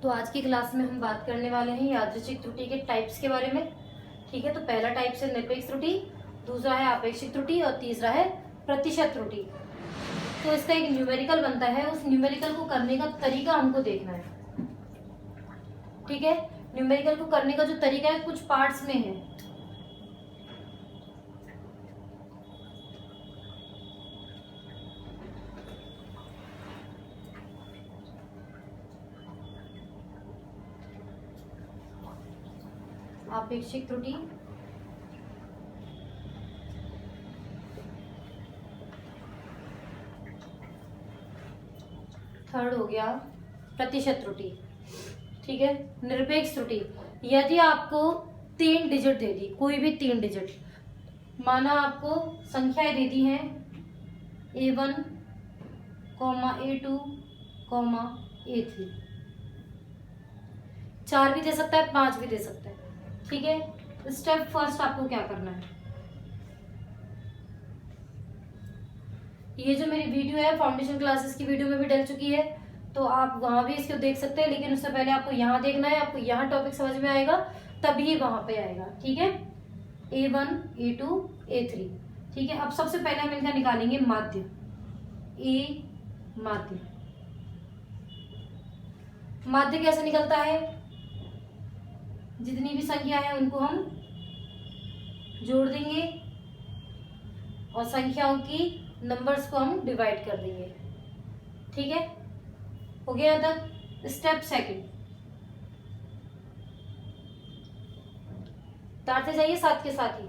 तो आज की क्लास में हम बात करने वाले हैं यादृच्छिक त्रुटि के टाइप्स के बारे में। ठीक है, तो पहला टाइप है निरपेक्ष त्रुटि, दूसरा है आपेक्षिक त्रुटि और तीसरा है प्रतिशत त्रुटि। तो इसका एक न्यूमेरिकल बनता है, उस न्यूमेरिकल को करने का तरीका हमको देखना है। ठीक है, न्यूमेरिकल को करने का जो तरीका है कुछ पार्ट्स में है। आपेक्षिक त्रुटि, थर्ड हो गया प्रतिशत त्रुटि। ठीक है, निरपेक्ष त्रुटि, यदि आपको 3 डिजिट दे दी, कोई भी 3 डिजिट, माना आपको संख्याएं दे दी हैं A1, A2, A3, 4 भी दे सकता है, 5 भी दे सकता है। ठीक है, स्टेप फर्स्ट आपको क्या करना है, ये जो मेरी वीडियो है फाउंडेशन क्लासेस की वीडियो में भी डल चुकी है, तो आप वहां भी इसको देख सकते हैं, लेकिन उससे पहले आपको यहाँ देखना है, आपको यहाँ टॉपिक समझ में आएगा तभी वहां पे आएगा। ठीक है, A1, A2, A3। ठीक है, अब सबसे पहले हम इनका निकालेंगे माध्य, ए माध्य। माध्य कैसे निकलता है, जितनी भी संख्या है उनको हम जोड़ देंगे और संख्याओं की नंबर्स को हम डिवाइड कर देंगे। ठीक है, हो गया तक। स्टेप सेकंड, तारते जाइए साथ के साथ ही।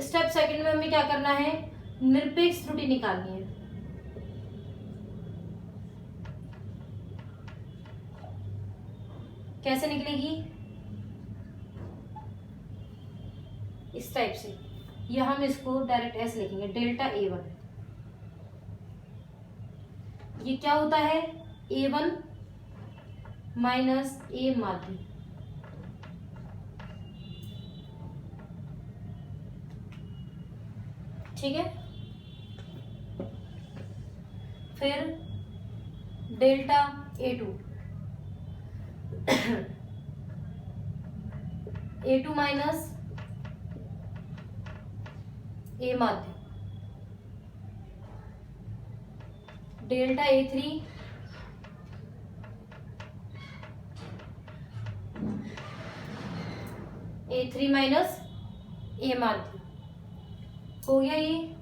स्टेप सेकंड में हमें क्या करना है, निरपेक्ष त्रुटि निकालनी है। कैसे निकलेगी, इस टाइप से, या हम इसको डायरेक्ट ऐसे लिखेंगे, डेल्टा A1। ये क्या होता है, A1 माइनस A माध्य। ठीक है, फिर delta A2, A2 minus A माध्य, delta A3, A3 minus A माध्य। हो गया ये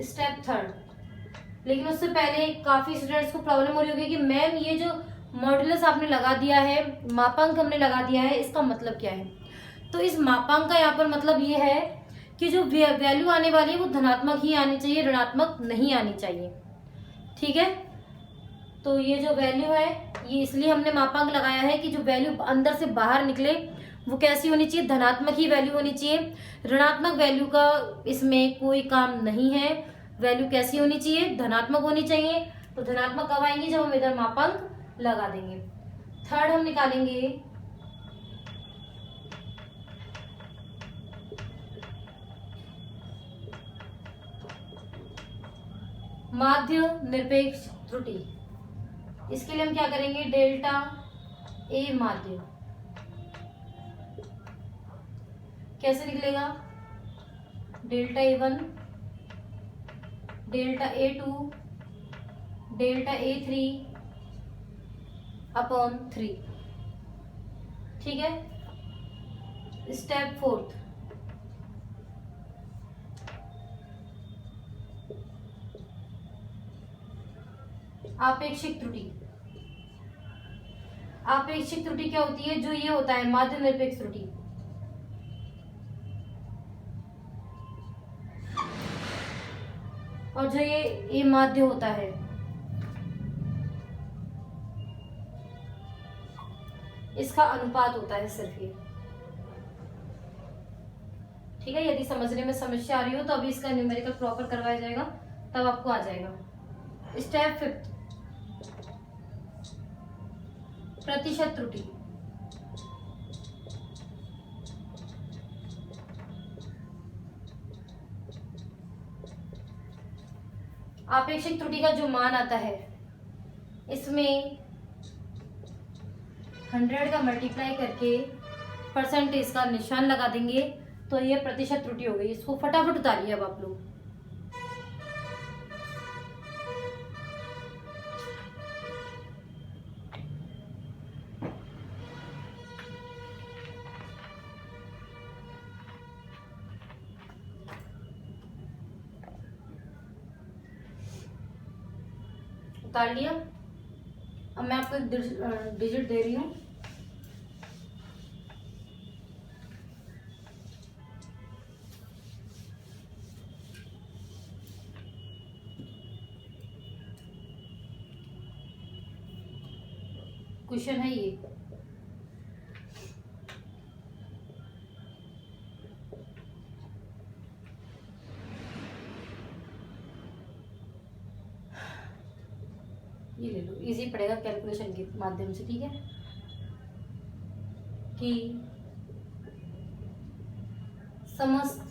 स्टेप थर्ड। लेकिन उससे पहले काफी स्टूडेंट्स को प्रॉब्लम हो रही होगी कि मैम ये जो मॉडुलस आपने लगा दिया है, मापांक हमने लगा दिया है, इसका मतलब क्या है। तो इस मापांक का यहाँ पर मतलब ये है कि जो वैल्यू आने वाली है वो धनात्मक ही आनी चाहिए, ऋणात्मक नहीं आनी चाहिए। ठीक है, तो ये जो वैल्यू है ये इसलिए हमने मापांक लगाया है कि जो वैल्यू अंदर से बाहर निकले वो कैसी होनी चाहिए, धनात्मक ही वैल्यू होनी चाहिए। ऋणात्मक वैल्यू का इसमें कोई काम नहीं है। वैल्यू कैसी होनी चाहिए, धनात्मक होनी चाहिए। तो धनात्मक कब आएंगे, जब हम इधर मापांक लगा देंगे। थर्ड हम निकालेंगे माध्य निरपेक्ष त्रुटि। इसके लिए हम क्या करेंगे, डेल्टा A माध्य। कैसे निकलेगा, delta A1, delta A2, delta A3 upon 3। ठीक है, स्टेप फोर्थ, आपेक्षिक त्रुटि। आपेक्षिक त्रुटि क्या होती है, जो ये होता है माध्य निरपेक्ष त्रुटि। और जो ये माध्य होता है, इसका अनुपात होता है सिर्फ ये। ठीक है, यदि समझने में समस्या आ रही हो तो अभी इसका न्यूमेरिकल प्रॉपर करवाया जाएगा, तब आपको आ जाएगा। स्टेप फिफ्थ, प्रतिशत त्रुटि। आपेक्षिक त्रुटि का जो मान आता है इसमें 100 का मल्टीप्लाई करके परसेंटेज का निशान लगा देंगे तो ये प्रतिशत त्रुटि हो गई। इसको फटाफट उतारिए अब आप लोग। उतार लिया। अब मैं आपको एक डिजिट दे रही हूँ। क्वेश्चन है ये, ले लो, इजी पड़ेगा कैलकुलेशन के माध्यम से, ठीक है। कि समस्त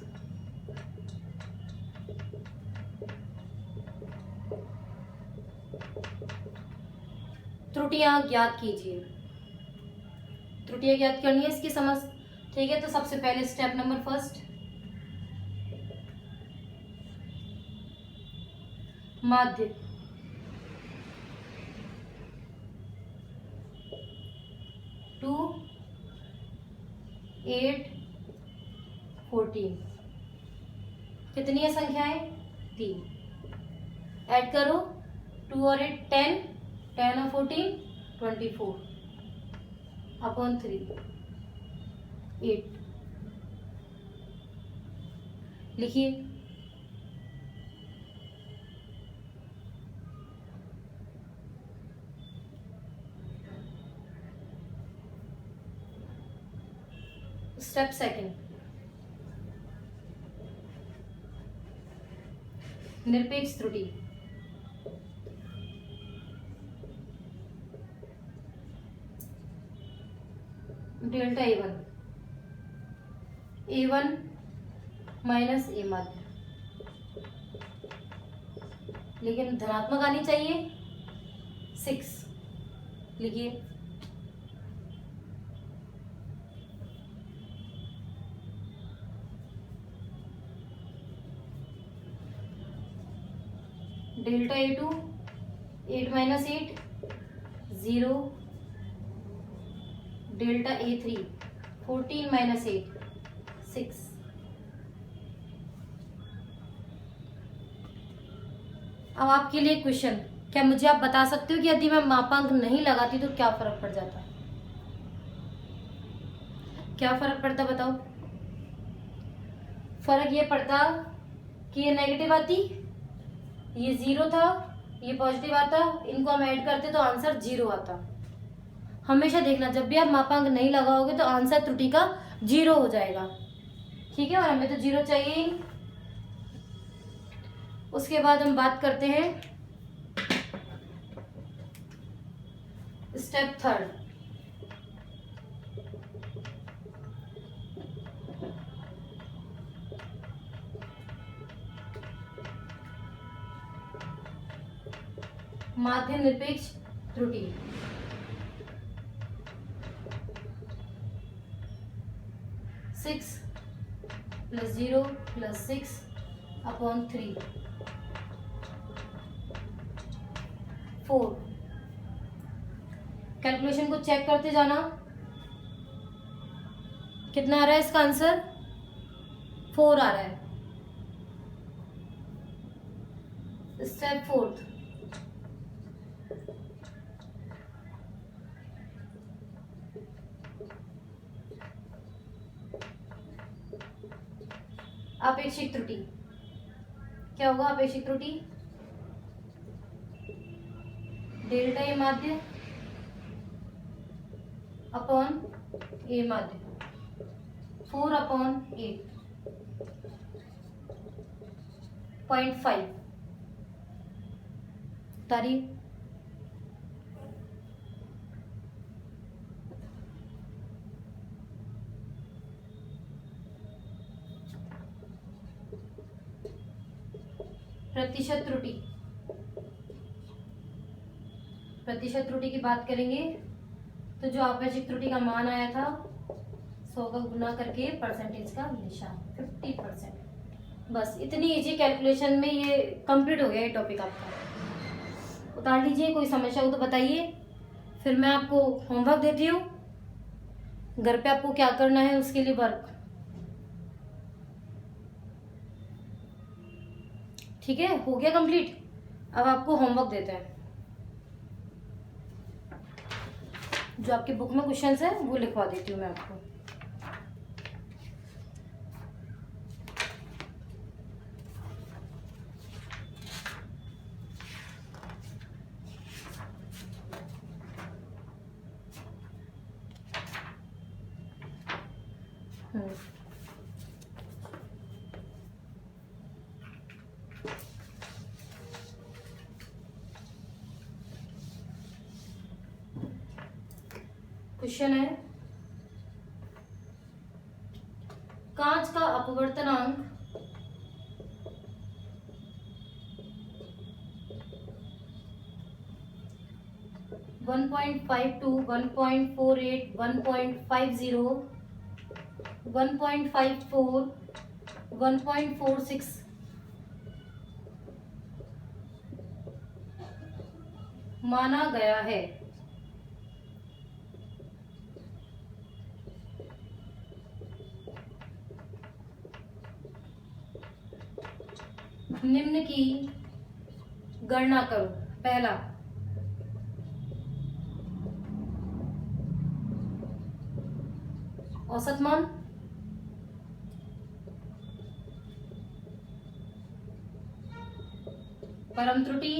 त्रुटियां ज्ञात कीजिए। त्रुटियां ज्ञात करनी है इसकी समस्त, ठीक है। तो सबसे पहले स्टेप नंबर फर्स्ट, माध्य 2 8 14 कितनी है संख्याएं? 3। ऐड करो 2 और 8 10, 10 और 14 24 अपॉन 3 8। लिखिए। स्टेप सेकंड, निरपेक्ष त्रुटि। डेल्टा A1 माइनस ए माध्य, लेकिन धनात्मक आनी चाहिए 6। लिखिए। Delta A2 8 minus 8 0। Delta A3 14 minus 8 6। अब आपके लिए क्वेश्चन, क्या मुझे आप बता सकते हो कि यदि मैं मापांक नहीं लगाती तो क्या फर्क पड़ जाता? क्या फर्क पड़ता बताओ? फर्क ये पड़ता कि ये नेगेटिव आती, ये 0 था, ये पॉजिटिव आता, इनको हम ऐड करते तो आंसर 0 आता। हमेशा देखना, जब भी आप मापांक नहीं लगाओगे तो आंसर त्रुटि का 0 हो जाएगा, ठीक है। और हमें तो 0 चाहिए ही। उसके बाद हम बात करते हैं स्टेप थर्ड, माध्य निरपेक्ष त्रुटि। Six plus 0 plus 6 upon 3 4। Calculation को चेक करते जाना, कितना आ रहा है इसका आंसर? 4 आ रहा है। स्टेप फोर्थ, अपेक्षित त्रुटि। क्या होगा अपेक्षित त्रुटि? डेल्टा ए माध्य अपॉन ए माध्य 4 अपॉन 8.5 तारीख। प्रतिशत त्रुटि, प्रतिशत त्रुटि की बात करेंगे तो जो आपेक्षिक त्रुटि का मान आया था 100 का गुना करके परसेंटेज का निशान 50%। बस इतनी इजी कैलकुलेशन में ये कंप्लीट हो गया ये टॉपिक आपका। उतार लीजिए, कोई समस्या हो तो बताइए, फिर मैं आपको होमवर्क देती हूँ। घर पे आपको क्या करना है उसके लिए वर्क, ठीक है, हो गया कंप्लीट। अब आपको होमवर्क देते हैं। जो आपके बुक में क्वेश्चंस है वो लिखवा देती हूँ मैं आपको। क्वेश्चन है, कांच का अपवर्तनांक 1.52, 1.48, 1.50, 1.54, 1.46 माना गया है। निम्न की गणना करो। पहला, औसत मान, परम त्रुटि,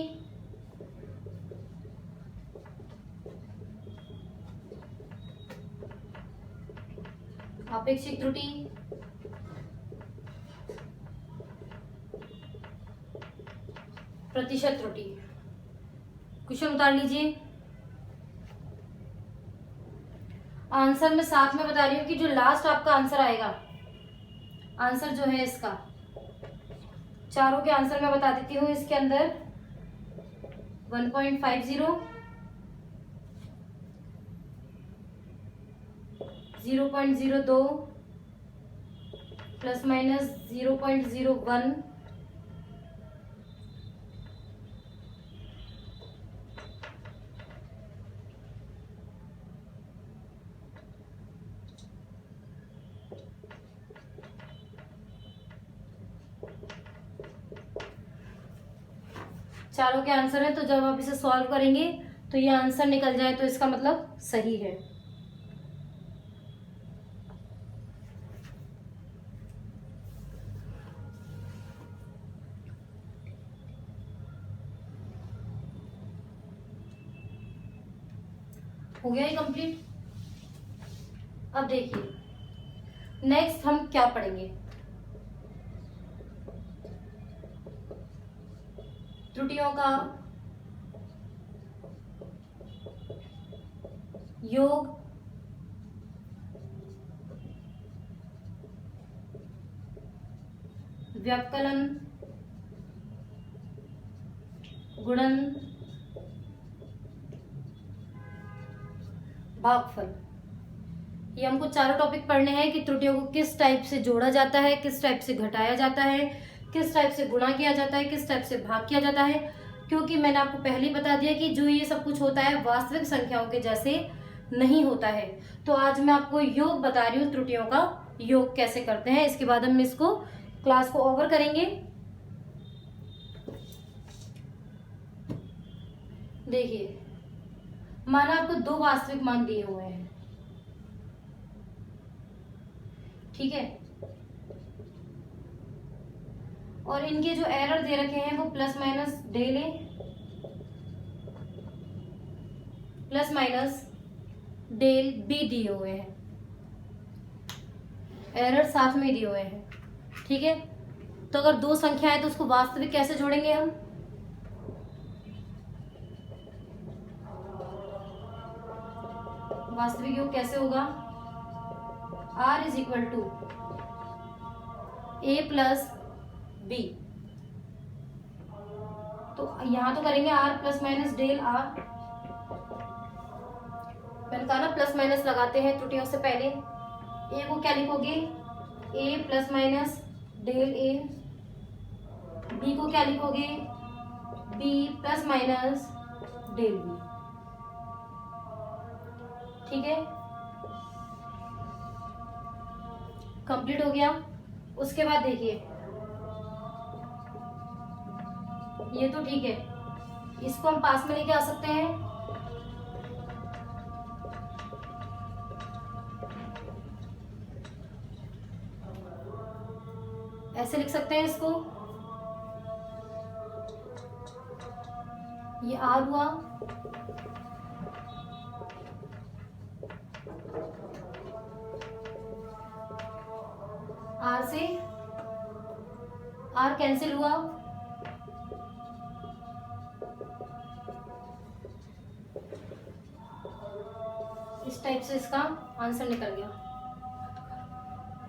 आपेक्षिक त्रुटि, प्रतिशत त्रुटि। क्वेश्चन उतार लीजिए। आंसर में साथ में बता रही हूँ कि जो लास्ट आपका आंसर आएगा, आंसर जो है इसका, चारों के आंसर मैं बता देती हूँ। इसके अंदर 1.50, 0.02, प्लस माइनस 0.01, चारों के आंसर है। तो जब आप इसे सॉल्व करेंगे तो ये आंसर निकल जाए तो इसका मतलब सही है। हो गया ये कंप्लीट। अब देखिए नेक्स्ट हम क्या पढ़ेंगे। त्रुटियों का योग, व्यवकलन, गुणन, भागफल, ये हमको चारों टॉपिक पढ़ने हैं कि त्रुटियों को किस टाइप से जोड़ा जाता है, किस टाइप से घटाया जाता है, किस टाइप से गुणा किया जाता है, किस टाइप से भाग किया जाता है। क्योंकि मैंने आपको पहले ही बता दिया कि जो ये सब कुछ होता है वास्तविक संख्याओं के जैसे नहीं होता है। तो आज मैं आपको योग बता रही हूँ, त्रुटियों का योग कैसे करते हैं। इसके बाद हम इसको क्लास को ओवर करेंगे। देखिए, माना आपको दो वास्तविक मान दिए हुए हैं, ठीक है, और इनके जो एरर दे रखे हैं वो प्लस माइनस डे लें, प्लस माइनस डेल बी दिए हुए हैं, एरर साथ में दिए हुए हैं, ठीक है। तो अगर दो संख्या है तो उसको वास्तविक कैसे जोड़ेंगे हम, वास्तविक योग कैसे होगा, r is equal to a plus B. तो यहां तो करेंगे r plus minus del r, मैंने ना प्लस माइनस लगाते हैं त्रुटियों से पहले। ए को क्या लिखोगे, A plus minus del A. B को क्या लिखोगे, B plus minus del B. ठीक है, कंप्लीट हो गया। उसके बाद देखिए, ये तो ठीक है, इसको हम पास में लेके आ सकते हैं। ऐसे लिख सकते हैं इसको, ये आर हुआ, आर से आर कैंसिल हुआ, इस टाइप से इसका आंसर निकल गया।